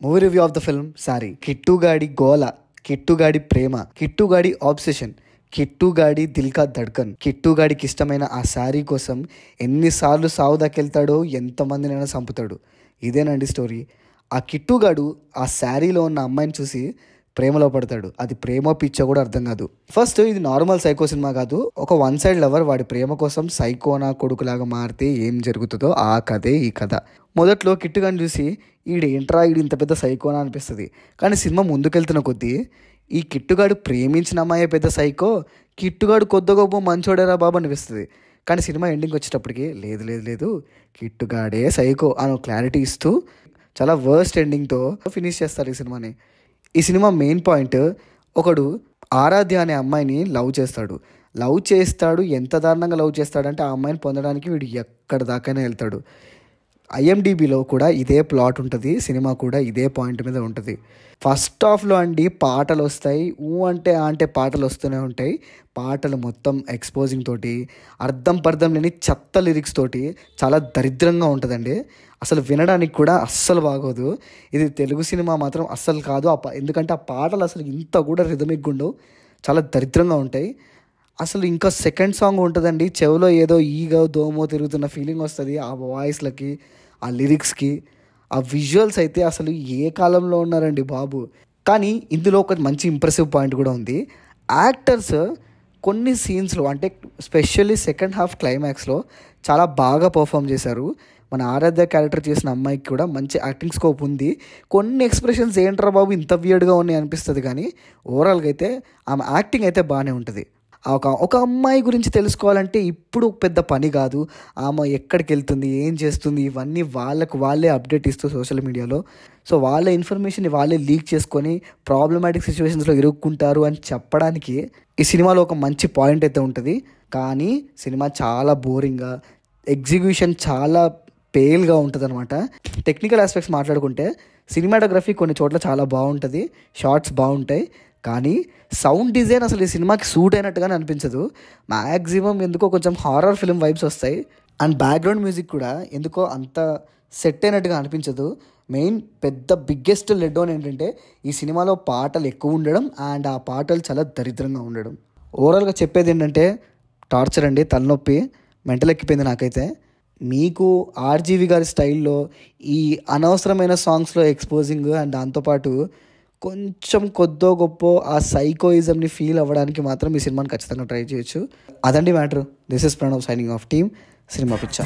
Movie review of the film sorry. కిట్టుగాడి గోల, కిట్టుగాడి ప్రేమ, కిట్టుగాడి ఆబ్సెషన్, కిట్టుగాడి దిల్ కా ధడ్కన్. కిట్టుగాడికి ఇష్టమైన ఆ శారీ కోసం ఎన్నిసార్లు సావు దాకెళ్తాడో, ఎంతమందినైనా చంపుతాడు. ఇదేనండి స్టోరీ. ఆ కిట్టుగాడు ఆ శారీలో ఉన్న అమ్మాయిని చూసి ప్రేమలో పడతాడు. అది ప్రేమ పిచ్చో కూడా అర్థం కాదు. ఫస్ట్ ఇది నార్మల్ సైకో సినిమా కాదు. ఒక వన్ సైడ్ లవర్ వాడి ప్రేమ కోసం సైకోనా కొడుకులాగా మారితే ఏం జరుగుతుందో ఆ కథే ఈ కథ. మొదట్లో కిట్టుగాని చూసి ఈడేంట్రా ఈడు ఇంత పెద్ద సైకోనా అనిపిస్తుంది. కానీ సినిమా ముందుకెళ్తున్న కొద్దీ ఈ కిట్టుగాడు ప్రేమించిన అమ్మాయే పెద్ద సైకో, కిట్టుగాడు కొద్ది గొప్ప మంచోడేరా బాబు అనిపిస్తుంది. కానీ సినిమా ఎండింగ్ వచ్చేటప్పటికి లేదు లేదు లేదు కిట్టుగాడే సైకో అని క్లారిటీ ఇస్తూ చాలా వర్స్ట్ ఎండింగ్తో ఫినిష్ చేస్తారు ఈ సినిమాని. ఈ సినిమా మెయిన్ పాయింట్, ఒకడు ఆరాధ్య అనే అమ్మాయిని లవ్ చేస్తాడు. ఎంత దారుణంగా లవ్ చేస్తాడంటే ఆ అమ్మాయిని పొందడానికి వీడు ఎక్కడ దాకానే వెళ్తాడు. ఐఎండిబిలో కూడా ఇదే ప్లాట్ ఉంటుంది, సినిమా కూడా ఇదే పాయింట్ మీద ఉంటుంది. ఫస్ట్ హాఫ్లో అండి పాటలు వస్తాయి, అంటే పాటలు వస్తూనే ఉంటాయి. పాటలు మొత్తం ఎక్స్పోజింగ్ తోటి, అర్థం పర్థం లేని చెత్త లిరిక్స్ తోటి చాలా దరిద్రంగా ఉంటుందండి. అసలు వినడానికి కూడా అస్సలు బాగోదు. ఇది తెలుగు సినిమా మాత్రం అస్సలు కాదు. ఎందుకంటే ఆ పాటలు అసలు ఇంత కూడా రిథమిక్ ఉండవు, చాలా దరిద్రంగా ఉంటాయి. అసలు ఇంకా సెకండ్ సాంగ్ ఉంటుందండి, చెవిలో ఏదో ఈగో దోమో తిరుగుతున్న ఫీలింగ్ వస్తుంది ఆ వాయిస్లకి, ఆ లిరిక్స్కి. ఆ విజువల్స్ అయితే అసలు ఏ కాలంలో ఉన్నారండి బాబు. కానీ ఇందులో ఒక మంచి ఇంప్రెసివ్ పాయింట్ కూడా ఉంది. యాక్టర్స్ కొన్ని సీన్స్లో, అంటే స్పెషల్లీ సెకండ్ హాఫ్ క్లైమాక్స్లో చాలా బాగా పర్ఫామ్ చేశారు. మన ఆరాధ్య క్యారెక్టర్ చేసిన అమ్మాయికి కూడా మంచి యాక్టింగ్ స్కోప్ ఉంది. కొన్ని ఎక్స్ప్రెషన్స్ ఏంట్రా బాబు ఇంత వియర్డ్గా ఉన్నాయి అనిపిస్తుంది, కానీ ఓవరాల్గా అయితే ఆమె యాక్టింగ్ అయితే బాగానే ఉంటుంది. ఒక అమ్మాయి గురించి తెలుసుకోవాలంటే ఇప్పుడు పెద్ద పని కాదు. ఆమె ఎక్కడికి వెళ్తుంది, ఏం చేస్తుంది, ఇవన్నీ వాళ్ళే అప్డేట్ ఇస్తూ సోషల్ మీడియాలో. సో వాళ్ళ ఇన్ఫర్మేషన్ని వాళ్ళే లీక్ చేసుకొని ప్రాబ్లమాటిక్ సిచ్యువేషన్స్లో ఇరుక్కుంటారు అని చెప్పడానికి ఈ సినిమాలో ఒక మంచి పాయింట్ అయితే ఉంటుంది. కానీ సినిమా చాలా బోరింగ్గా, ఎగ్జిక్యూషన్ చాలా పేల్గా ఉంటుంది అనమాట. టెక్నికల్ ఆస్పెక్ట్స్ మాట్లాడుకుంటే సినిమాటోగ్రఫీ కొన్ని చోట్ల చాలా బాగుంటుంది, షార్ట్స్ బాగుంటాయి. కానీ సౌండ్ డిజైన్ అసలు ఈ సినిమాకి సూట్ అయినట్టుగానే అనిపించదు. మ్యాక్సిమం ఎందుకో కొంచెం హారర్ ఫిల్మ్ వైబ్స్ వస్తాయి. అండ్ బ్యాక్గ్రౌండ్ మ్యూజిక్ కూడా ఎందుకో అంత సెట్ అయినట్టుగా అనిపించదు. మెయిన్ బిగ్గెస్ట్ లెడ్ ఆన్ ఏంటంటే ఈ సినిమాలో పాటలు ఎక్కువ ఉండడం, అండ్ ఆ పాటలు చాలా దరిద్రంగా ఉండడం. ఓవరాల్గా చెప్పేది ఏంటంటే టార్చర్ అండి, తలనొప్పి, మెంటల్ ఎక్కిపోయింది నాకైతే. మీకు ఆర్జీవి గారి స్టైల్లో ఈ అనవసరమైన సాంగ్స్లో ఎక్స్పోజింగ్ అండ్ దాంతోపాటు కొంచెం కొద్దో గొప్ప ఆ సైకోయిజంని ఫీల్ అవ్వడానికి మాత్రం ఈ సినిమాని ఖచ్చితంగా ట్రై చేయొచ్చు. అదండి matter. This is Pranav signing off team cinema పిచ్చా.